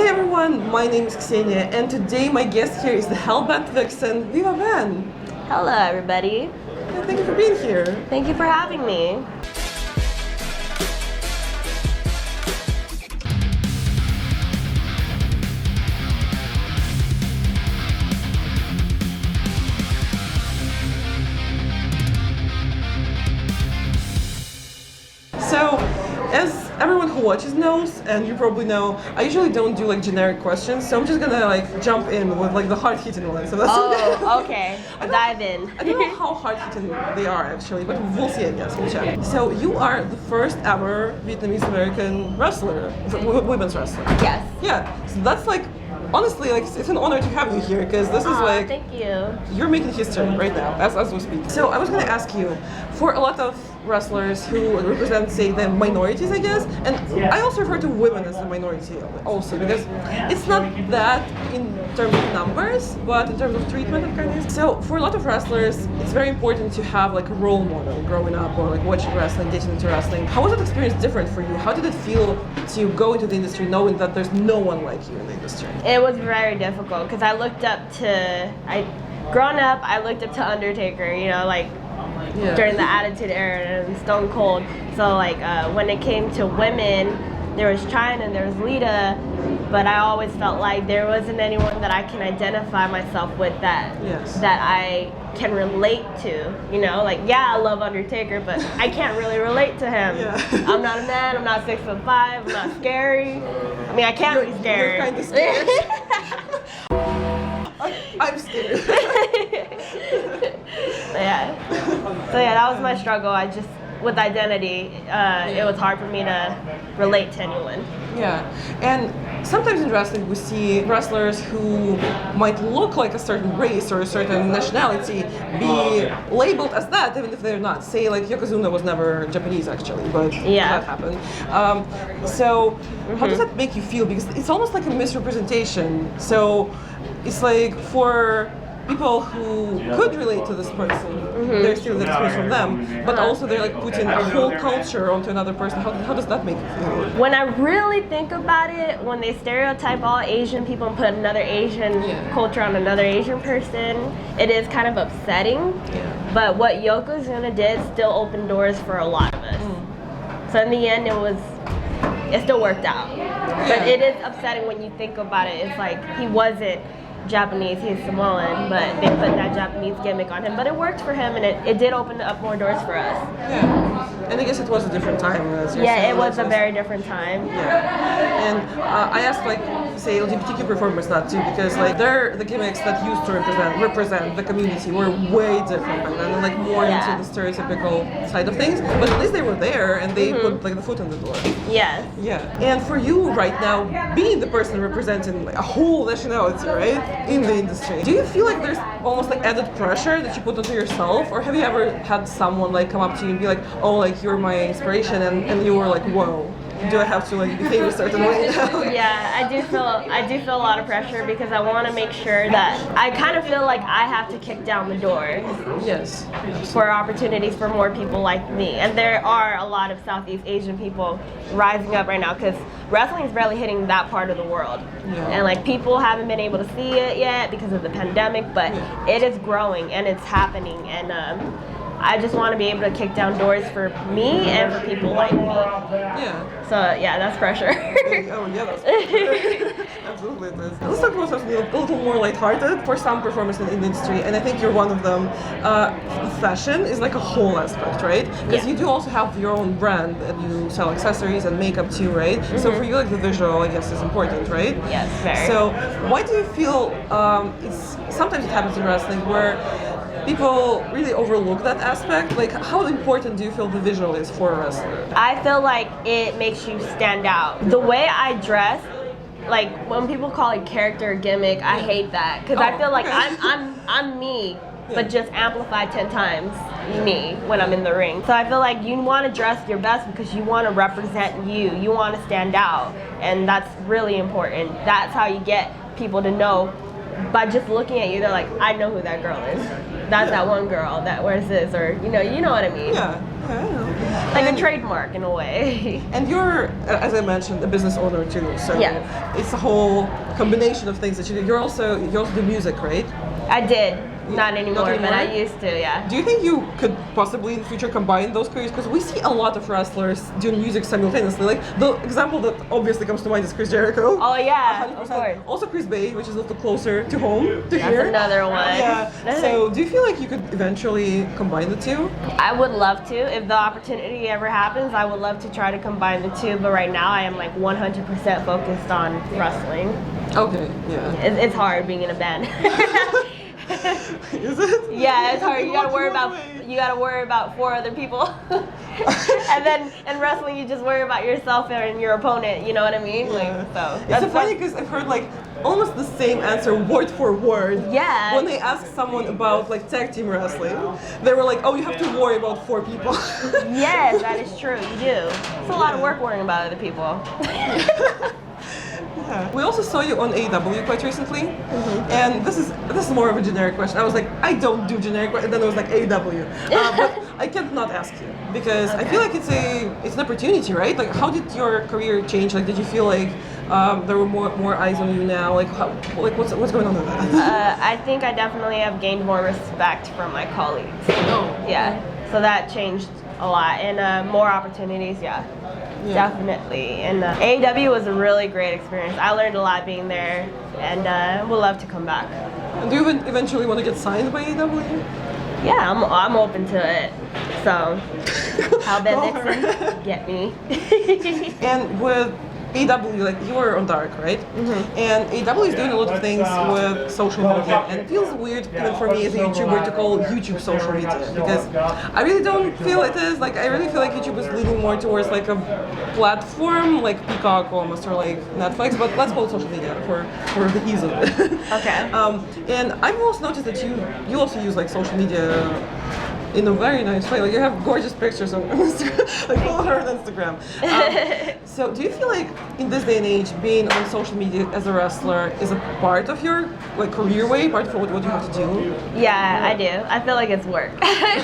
Hey everyone, my name is Ksenia, and today my guest here is the Hellbent Vixen, Viva Van. Hello everybody. Thank you for being here. Thank you for having me. So, as everyone who watches knows, and you probably know, I usually don't do like generic questions, so I'm just gonna like jump in with like the hard-hitting ones. So that's Okay. Dive in. I don't know how hard-hitting they are actually, but we'll see, I guess. We'll check. So you are the first ever Vietnamese American wrestler, women's wrestler. Yes. Yeah. So that's like, honestly, like it's an honor to have you here because this is like Thank you. you're making history right now as we speak. So I was gonna ask you, for a lot of wrestlers who represent, say, the minorities, I guess, and I also refer to women as a minority also because it's not that in terms of numbers, but in terms of treatment of kindness. So for a lot of wrestlers, it's very important to have like a role model growing up or like watching wrestling, getting into wrestling. How was that experience different for you? How did it feel to go into the industry knowing that there's no one like you in the industry? It was very difficult because I looked up to, growing up, I looked up to Undertaker, you know, like during the Attitude Era and Stone Cold. So like when it came to women, there was China and there was Lita, but I always felt like there wasn't anyone that I can identify myself with that I can relate to. You know, like I love Undertaker, but I can't really relate to him. Yeah. I'm not a man. I'm not 6'5". I'm not scary. I mean, I can't be scary. You're kind of scared. I'm scared. So that was my struggle. With identity, it was hard for me to relate to anyone. Yeah, and sometimes in wrestling we see wrestlers who might look like a certain race or a certain nationality be labeled as that, even if they're not. Say like Yokozuna was never Japanese actually, but that happened. So how does that make you feel? Because it's almost like a misrepresentation. So it's like for people who could relate to this person, they're still the experience from them, but also they're like putting a whole culture onto another person. How does that make you feel? When I really think about it, when they stereotype all Asian people and put another Asian culture on another Asian person, it is kind of upsetting. Yeah. But what Yokozuna did still opened doors for a lot of us. So in the end, it still worked out. But it is upsetting when you think about it. It's like he wasn't Japanese, he's Samoan, but they put that Japanese gimmick on him. But it worked for him, and it did open up more doors for us. Yeah, and I guess it was a different time. It was a very different time. Yeah, and I asked like, say, LGBTQ performers that too, because like the gimmicks that used to represent the community were way different back then, and like more into the stereotypical side of things. But at least they were there, and they put like the foot in the door. Yes. Yeah, and for you right now, being the person representing like a whole nationality, right? In the industry, do you feel like there's almost like added pressure that you put onto yourself, or have you ever had someone like come up to you and be like, oh, like you're my inspiration, and you were like, whoa, do I have to like behave a certain way now? Yeah, I do feel a lot of pressure because I want to make sure that I kind of feel like I have to kick down the doors. Yes. For opportunities for more people like me, and there are a lot of Southeast Asian people rising up right now because wrestling is barely hitting that part of the world, and like people haven't been able to see it yet because of the pandemic, but it is growing and it's happening, and I just want to be able to kick down doors for me and for people like me. Yeah. So that's pressure. Oh yeah, that's pressure. Absolutely it is. Let's talk about something a little more lighthearted for some performers in the industry, and I think you're one of them. Fashion is like a whole aspect, right? Because you do also have your own brand and you sell accessories and makeup too, right? So for you, like the visual, I guess, is important, right? Yes, very. So why do you feel sometimes it happens in wrestling where people really overlook that aspect? Like, how important do you feel the visual is for a wrestler? I feel like it makes you stand out. The way I dress, like when people call it character or gimmick, I hate that because I feel like I'm me, but just amplified 10 times me when I'm in the ring. So I feel like you want to dress your best because you want to represent you. You want to stand out, and that's really important. That's how you get people to know. By just looking at you, they're like, I know who that girl is. That's that one girl that wears this, or you know what I mean. Yeah. Yeah. Like And- a trademark in a way. And you're, as I mentioned, a business owner too. So Yes. it's a whole combination of things that you do. You also do music, right? I did. Not anymore, but I anymore? used to, yeah. Do you think you could possibly in the future combine those careers? Because we see a lot of wrestlers doing music simultaneously. Like the example that obviously comes to mind is Chris Jericho. Oh yeah, 100%. of course. Also Chris Bay, which is a little closer to home, to That's here. another one. Yeah. So do you feel like you could eventually combine the two? I would love to. If the opportunity ever happens, I would love to try to combine the two. But right now, I am like 100% focused on wrestling. Okay. Yeah. It's hard being in a band. Is it? Yeah, it's hard. You gotta worry Walk about away. 4 other people, and then in wrestling, you just worry about yourself and your opponent. You know what I mean? Like so. It's so funny because I've heard like almost the same answer word for word. Yeah. When they ask someone about like tag team wrestling, they were like, "Oh, you have to worry about 4 people." Yes, that is true. You do. It's a lot of work worrying about other people. Yeah. We also saw you on AEW quite recently, and this is more of a generic question. I was like, I don't do generic, and then it was like AEW, but I can't not ask you because I feel like it's an opportunity, right? Like, how did your career change? Like, did you feel like there were more eyes on you now? Like, what's going on with that? I think I definitely have gained more respect from my colleagues. Oh. Yeah, so that changed a lot, and more opportunities. Yeah. Definitely. And AEW was a really great experience. I learned a lot being there, and would love to come back. And do you eventually want to get signed by AEW? Yeah, I'm open to it. So, how Ben Go her. Nixon, get me. And with AEW, like you were on Dark, right? And AEW is doing a lot of things with social media, and it feels weird even for me as a YouTuber to call YouTube social media because I really don't feel it is. Like I really feel like YouTube is leaning more towards like a platform, like Peacock almost, or like Netflix. But let's call it social media for the ease of it. Okay. And I've also noticed that you also use like social media in a very nice way. Like you have gorgeous pictures on Instagram. Like follow her on Instagram. So do you feel like in this day and age, being on social media as a wrestler is a part of your like career way, part of what you have to do? Yeah, I do. I feel like it's work.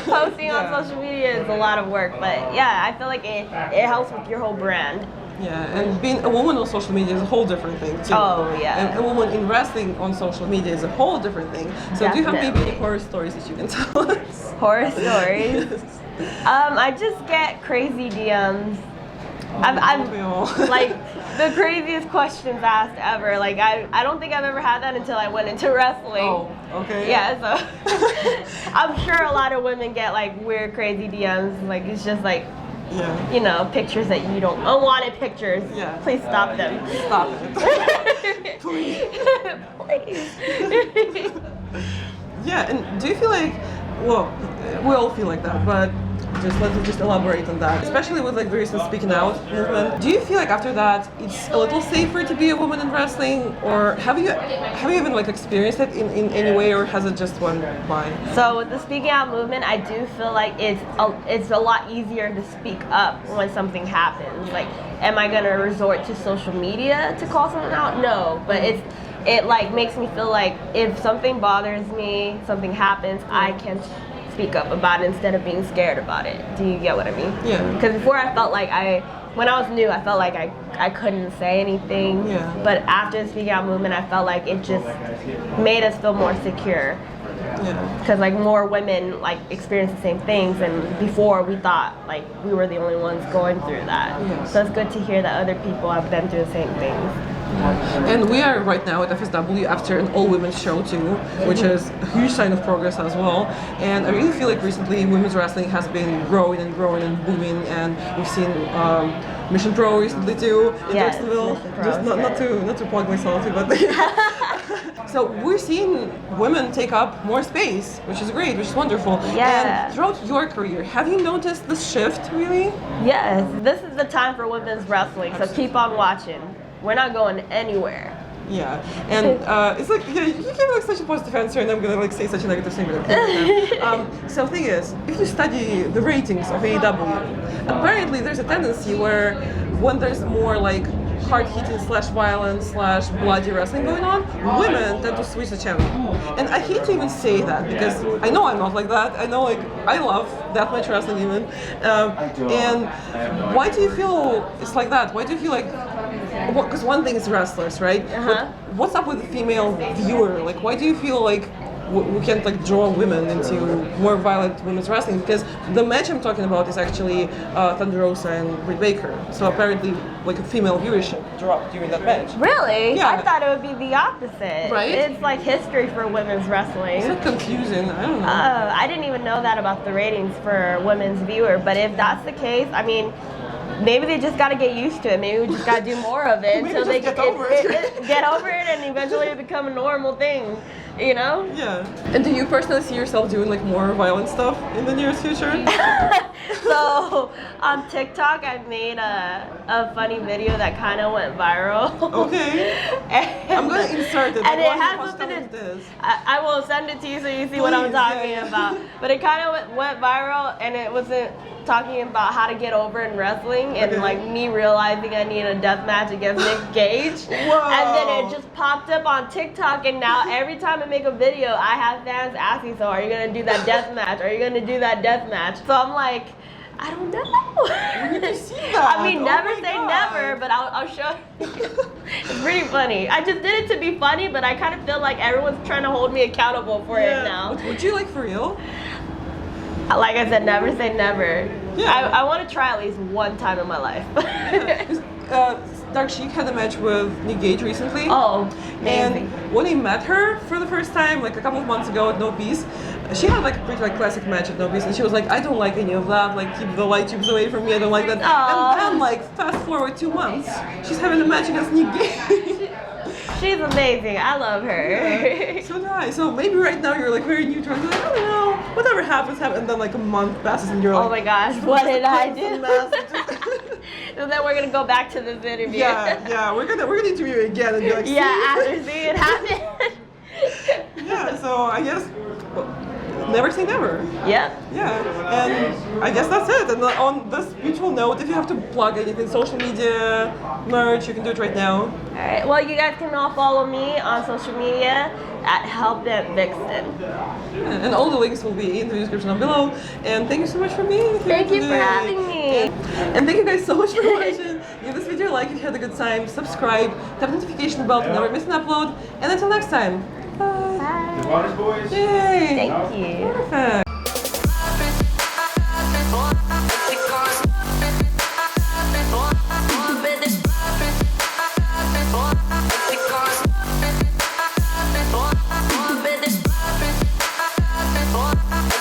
Posting Yeah. on social media is a lot of work, but yeah, I feel like it helps with your whole brand. Yeah, and being a woman on social media is a whole different thing too. Oh, yeah. And a woman in wrestling on social media is a whole different thing. So do you have maybe Definitely. any horror stories that you can tell us? Horror stories. Yes. I just get crazy DMs. Don't we all? Like the craziest questions asked ever. Like I don't think I've ever had that until I went into wrestling. Oh, okay. Yeah, so I'm sure a lot of women get like weird, crazy DMs. Like it's just like, Yeah. you know, pictures that you don't, unwanted pictures. Yeah. Please stop them. Stop it. Please. Please. Yeah, and do you feel like, well, we all feel like that, but let's just elaborate on that. Especially with like the recent speaking out movement. Do you feel like after that it's a little safer to be a woman in wrestling, or have you even like experienced it in any way, or has it just went by? So with the speaking out movement, I do feel like it's a lot easier to speak up when something happens. Like, am I gonna resort to social media to call someone out? No, but it like makes me feel like if something bothers me, something happens, I can speak up about it instead of being scared about it. Do you get what I mean? Yeah. Because before I felt like when I was new, I felt like I couldn't say anything. Yeah. But after the speaking out movement, I felt like it just made us feel more secure. Yeah. Because like more women like experience the same things, and before we thought like we were the only ones going through that. Yes. So it's good to hear that other people have been through the same things. And we are right now at FSW after an all-women's show too, which is a huge sign of progress as well. And I really feel like recently women's wrestling has been growing and growing and booming, and we've seen Mission Pro recently too in Yes, Jacksonville. Mission Pro, Just not to plug myself, but so we're seeing women take up more space, which is great, which is wonderful. Yeah. And throughout your career, have you noticed the shift really? Yes, this is the time for women's wrestling, so keep on watching. We're not going anywhere. Yeah, and it's like, yeah, you give like such a positive answer, and I'm gonna like say such a negative thing. But so the thing is, if you study the ratings of AEW, apparently there's a tendency where when there's more like hard-hitting / violent / bloody wrestling going on, women tend to switch the channel. And I hate to even say that because I know I'm not like that. I know, like, I love deathmatch wrestling even. And why do you feel it's like that? Why do you feel like, because one thing is wrestlers, right? But what's up with the female viewer? Like, why do you feel like we can't like draw women into more violent women's wrestling? Because the match I'm talking about is actually Thunder Rosa and Britt Baker. So apparently, like, a female viewership dropped during that match. Really? Yeah. I thought it would be the opposite. Right? It's like history for women's wrestling. It's like confusing. I don't know. I didn't even know that about the ratings for women's viewer. But if that's the case, I mean, maybe they just got to get used to it. Maybe we just got to do more of it until they get over it. Get over it and eventually it become a normal thing. You know? Yeah. And do you personally see yourself doing like more violent stuff in the nearest future? So on TikTok, I made a funny video that kind of went viral. Okay. I'm gonna insert it. And it Why has you something post this? I will send it to you so you see what I'm Please, talking yeah. about. But it kind of went viral, and it wasn't talking about how to get over in wrestling and Okay. like me realizing I need a death match against Nick Gage. Whoa. And then it just popped up on TikTok, and now every time I make a video, I have fans asking, so are you gonna do that death match? Are you gonna do that death match? So I'm like, I don't know. We need to see that. I mean, Oh never my say God. never, but I'll show you. It's pretty funny. I just did it to be funny, but I kind of feel like everyone's trying to hold me accountable for it now. Would you like for real? Like I said, never say never. Yeah. I want to try at least one time in my life. Dark Sheik had a match with Nick Gage recently. Oh, And amazing. when I met her for the first time, like a couple of months ago at No Peace, she had like a pretty like classic match at No Peace, and she was like, I don't like any of that, like keep the light tubes away from me, I don't like that. Aww. And then like fast forward 2 months, she's having a match against Nick Gage. She's amazing. I love her. So nice. So maybe right now you're like very neutral, like, I don't know, whatever happens, happens, and then like a month passes and you're like, Oh my gosh, what did I do? do? And then we're gonna go back to this interview. yeah, we're gonna interview you again and be like, see? Yeah, after seeing it happen. Yeah, so I guess never say never. Yep. Yeah, and I guess that's it. And on this mutual note, if you have to plug anything, social media, merch, you can do it right now. Alright, well, you guys can all follow me on social media at HelpDentVixen. And all the links will be in the description down below. And thank you so much for being here Thank you for today. having me. And thank you guys so much for watching. Give this video a like if you had a good time. Subscribe, tap the notification bell to never miss an upload. And until next time, bye. Bye. The Waters Boys. Yay! Thank you. Perfect.